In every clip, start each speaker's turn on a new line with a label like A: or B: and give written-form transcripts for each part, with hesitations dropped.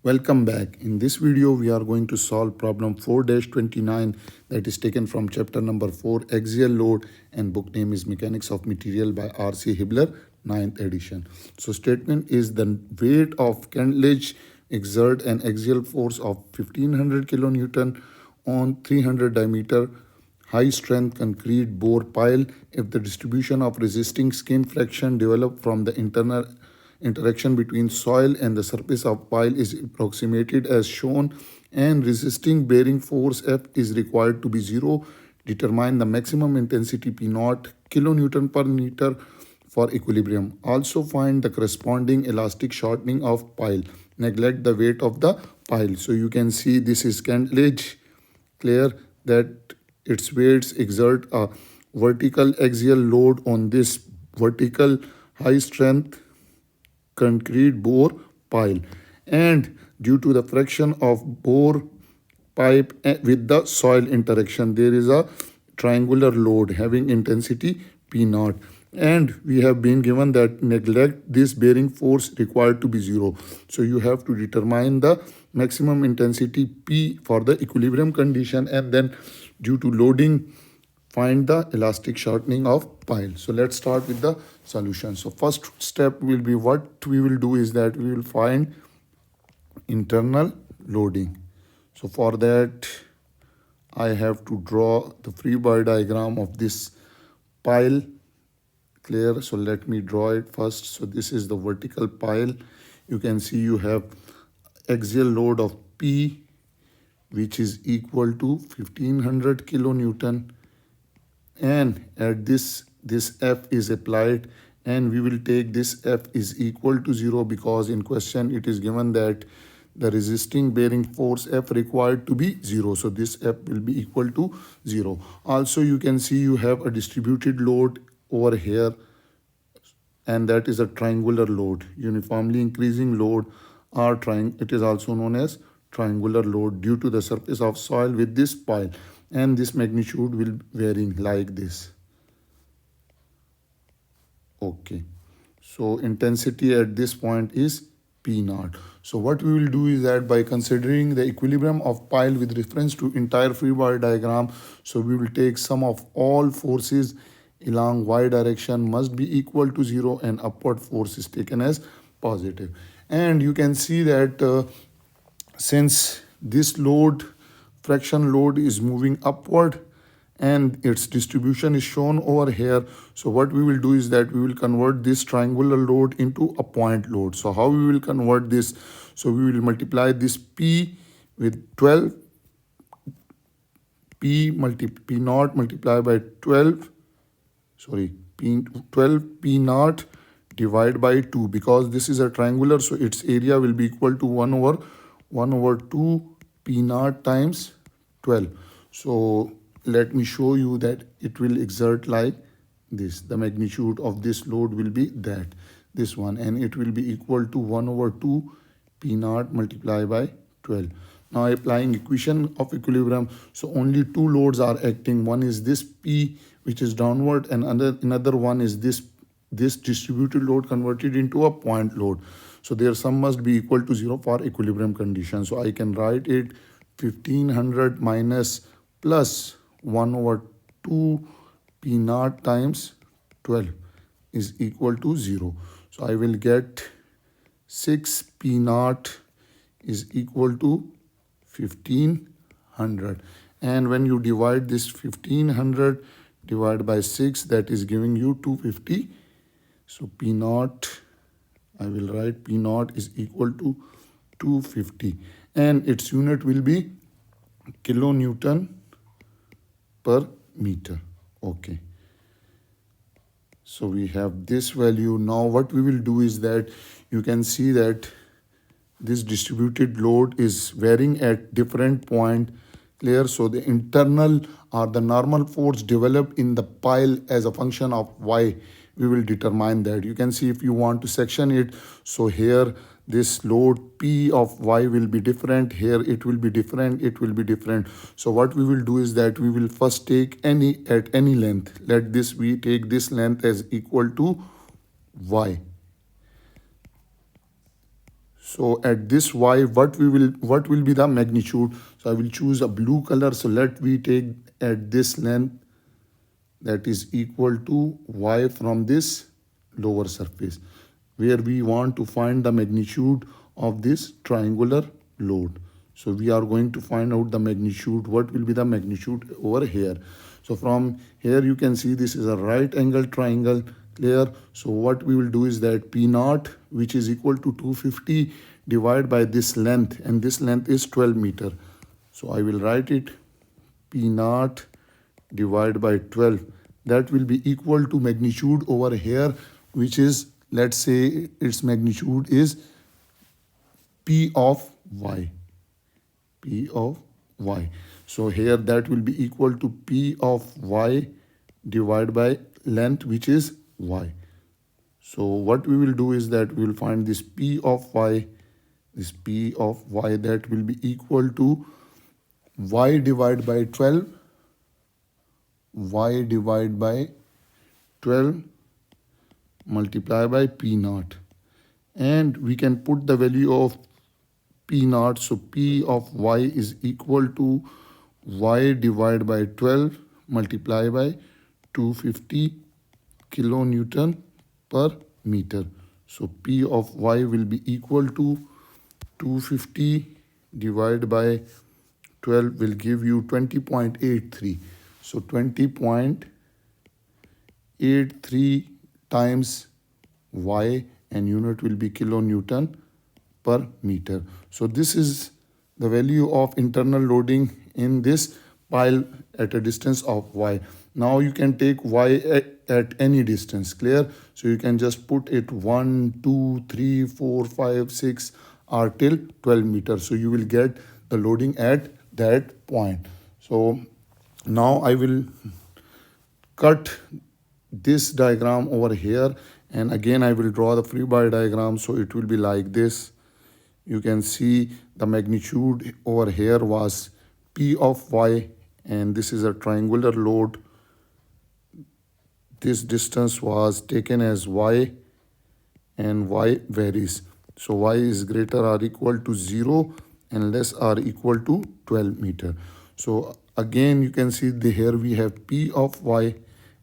A: Welcome back. In this video, we are going to solve problem 4-29 that is taken from chapter number 4, Axial Load, and book name is Mechanics of Material by R.C. Hibbeler, 9th edition. So statement is the weight of kentledge exert an axial force of 1500 kilonewton on 300 diameter high strength concrete bore pile if the distribution of resisting skin fraction developed from the internal interaction between soil and the surface of pile is approximated as shown and resisting bearing force F is required to be 0. Determine the maximum intensity P naught kilonewton per meter for equilibrium. Also find the corresponding elastic shortening of pile. Neglect the weight of the pile. So you can see this is kentledge. Clear that its weights exert a vertical axial load on this vertical high strength concrete bore pile, and due to the friction of bore pipe with the soil interaction there is a triangular load having intensity P naught, and we have been given that neglect this bearing force required to be 0. So you have to determine the maximum intensity P for the equilibrium condition, and then due to loading find the elastic shortening of pile. So let's start with the solution. So first step will be, what we will do is that we will find internal loading. So for that I have to draw the free body diagram of this pile. Clear? So let me draw it first. So this is the vertical pile. You can see you have axial load of P, which is equal to 1500 kilonewton, and at this F is applied, and we will take this F is equal to 0 because in question it is given that the resisting bearing force F required to be 0. So this F will be equal to 0. Also you can see you have a distributed load over here, and that is a triangular load, uniformly increasing load, or it is also known as triangular load due to the surface of soil with this pile, and this magnitude will varying like this. Okay, so intensity at this point is P naught. So what we will do is that by considering the equilibrium of pile with reference to entire free body diagram, so we will take sum of all forces along y direction must be equal to 0, and upward force is taken as positive. And you can see that since this load fraction load is moving upward and its distribution is shown over here, so what we will do is that we will convert this triangular load into a point load. So how we will convert this? So we will multiply this P with 12, P naught multiplied by 12, sorry, P12 P naught divided by 2, because this is a triangular, so its area will be equal to 1 over 2 P naught times 12. So let me show you that it will exert like this. The magnitude of this load will be this one, and it will be equal to 1 over 2 P naught multiplied by 12. Now applying equation of equilibrium, so only two loads are acting. One is this P, which is downward, and another one is this distributed load converted into a point load. So their sum must be equal to 0 for equilibrium condition. So I can write it 1500 minus plus 1 over 2 P naught times 12 is equal to 0. So I will get 6 P naught is equal to 1500. And when you divide this 1500 divided by 6, that is giving you 250. So P naught, I will write P naught is equal to 250, and its unit will be kilonewton per meter. Okay, so we have this value. Now what we will do is that you can see that this distributed load is varying at different point. Clear? So the internal or the normal force developed in the pile as a function of y, we will determine that. You can see if you want to section it, so here this load P of y will be different, here it will be different, it will be different. So what we will do is that we will first take at any length. Let this, we take this length as equal to y. So at this y, what will be the magnitude? So I will choose a blue color. So let we take at this length that is equal to y from this lower surface, where we want to find the magnitude of this triangular load. So we are going to find out the magnitude. What will be the magnitude over here? So from here you can see this is a right angle triangle. Clear? So what we will do is that P naught, which is equal to 250, divided by this length, and this length is 12 meter. So I will write it P naught divided by 12. That will be equal to magnitude over here, which is, let's say its magnitude is P of y. P of y. So here that will be equal to P of y divided by length, which is y. So what we will do is that we will find this P of y, that will be equal to y divided by 12, y divided by 12 multiplied by P naught. And we can put the value of P naught. So P of y is equal to y divided by 12 multiplied by 250 kilonewton per meter. So P of y will be equal to 250 divided by 12 will give you 20.83. So 20.83 times y, and unit will be kilonewton per meter. So this is the value of internal loading in this pile at a distance of y. Now you can take y at any distance. Clear? So you can just put it 1, 2, 3, 4, 5, 6 or till 12 meters. So you will get the loading at that point. So now I will cut this diagram over here, and again I will draw the free body diagram. So it will be like this. You can see the magnitude over here was P of y, and this is a triangular load. This distance was taken as y, and y varies. So y is greater or equal to 0 and less or equal to 12 meter. So again you can see here we have P of y,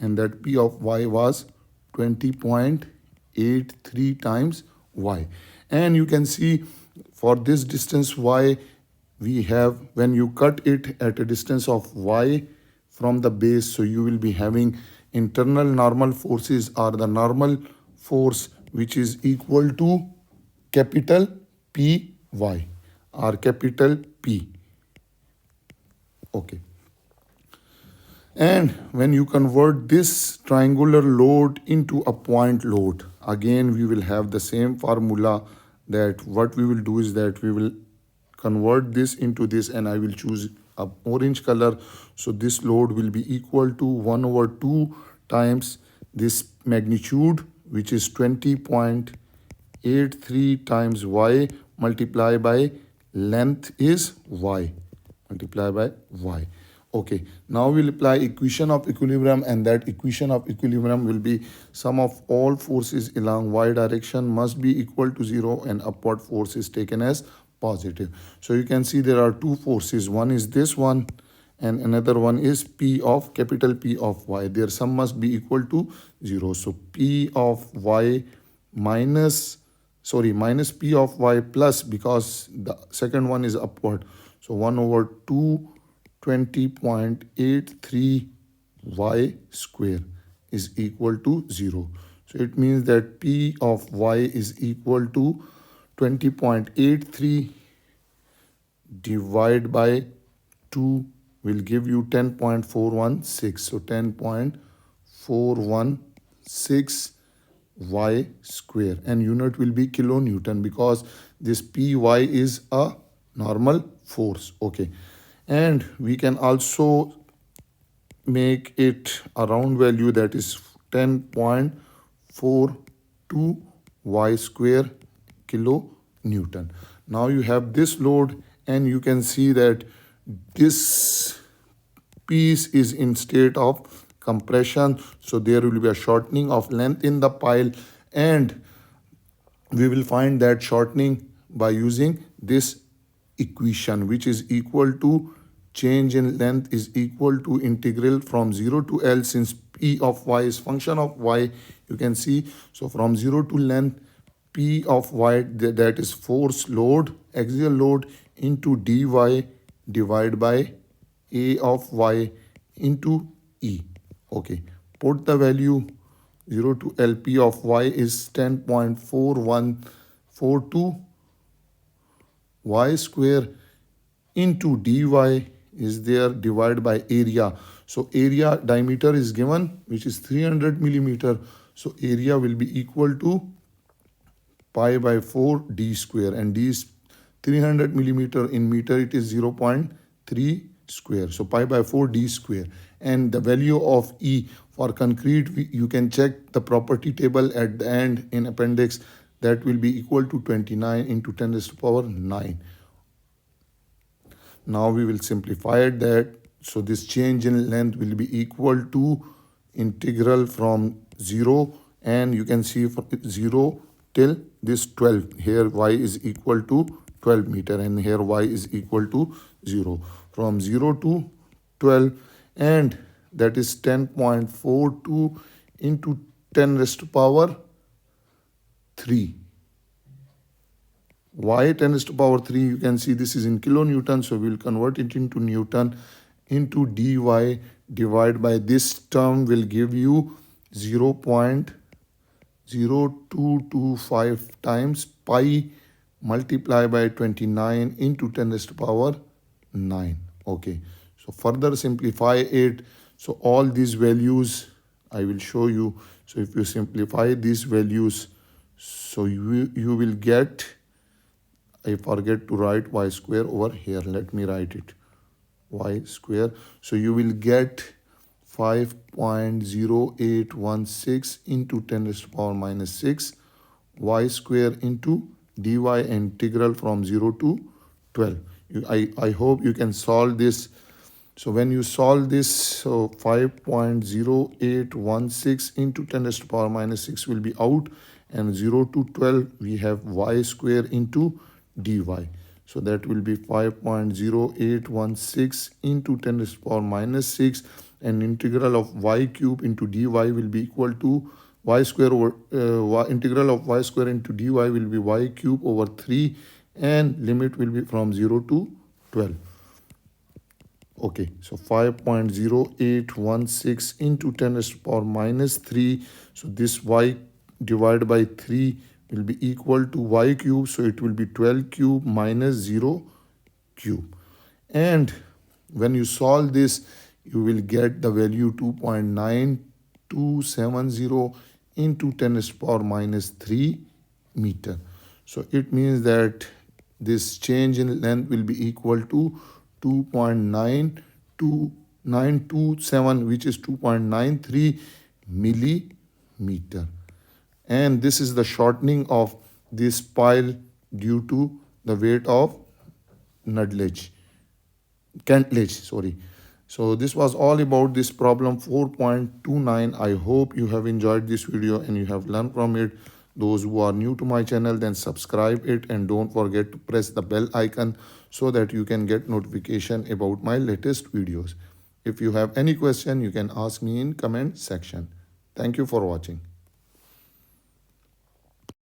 A: and that P of y was 20.83 times y. And you can see for this distance y, we have, when you cut it at a distance of y from the base, so you will be having internal normal forces or the normal force, which is equal to capital Py or capital P. Okay. And when you convert this triangular load into a point load, again we will have the same formula. That what we will do is that we will convert this into this, and I will choose a orange color. So this load will be equal to 1/2 times this magnitude, which is 20.83 times y multiplied by length is y, multiplied by y. Okay, now we'll apply equation of equilibrium, and that equation of equilibrium will be sum of all forces along y direction must be equal to 0, and upward force is taken as positive. So you can see there are two forces. One is this one, and another one is P of capital P of y. Their sum must be equal to 0. So P of y minus P of y plus, because the second one is upward. So 1/2 20.83 y square is equal to 0. So it means that P of y is equal to 20.83 divided by 2 will give you 10.416. So 10.416 y square, and unit will be kilonewton, because this Py is a normal force. Okay. And we can also make it a round value, that is 10.42 y square kilonewton. Now you have this load, and you can see that this piece is in state of compression. So there will be a shortening of length in the pile, and we will find that shortening by using this equation, which is equal to change in length is equal to integral from 0 to L. Since P of y is function of y, you can see, so from 0 to length, P of y, that is force load, axial load, into dy divided by A of y into E. Okay, put the value 0 to L. P of y is 10.4142 y square into dy is there divided by area. So area diameter is given, which is 300 millimeter. So area will be equal to pi by 4 d square, and d is 300 millimeter in meter, it is 0.3 square. So pi by 4 d square. And the value of E for concrete, you can check the property table at the end in appendix. That will be equal to 29 into 10 raised to power 9. Now we will simplify that. So this change in length will be equal to integral from 0, and you can see from 0 till this 12. Here y is equal to 12 meter, and here y is equal to 0. From 0 to 12, and that is 10.42 into 10 raised to power 3. Why 10 raised to power 3? You can see this is in kilonewton, so we will convert it into Newton, into dy divided by this term will give you 0.0225 times pi multiplied by 29 into 10 raised to power 9. Okay, so further simplify it. So all these values I will show you. So if you simplify these values, so you will get, I forget to write y square over here. Let me write it, y square. So you will get 5.0816 into 10 raised to power minus 6 y square into dy integral from 0 to 12. I hope you can solve this. So when you solve this, so 5.0816 into 10 raised to power minus 6 will be out, and 0 to 12 we have y square into dy. So that will be 5.0816 into 10 raised to power minus 6, and integral of y cube into dy will be equal to y square over integral of y square into dy will be y cube over 3, and limit will be from 0 to 12. Okay, so 5.0816 into 10 raised to power minus 3. So this y divided by 3 will be equal to y cube. So it will be 12 cube minus 0 cube. And when you solve this, you will get the value 2.9270 into 10 raised to power minus 3 meter. So it means that this change in length will be equal to 2.92927, which is 2.93 millimeter. And this is the shortening of this pile due to the weight of kentledge, sorry. So this was all about this problem 4.29. I hope you have enjoyed this video and you have learned from it. Those who are new to my channel, then subscribe it, and don't forget to press the bell icon so that you can get notification about my latest videos. If you have any question, you can ask me in comment section. Thank you for watching.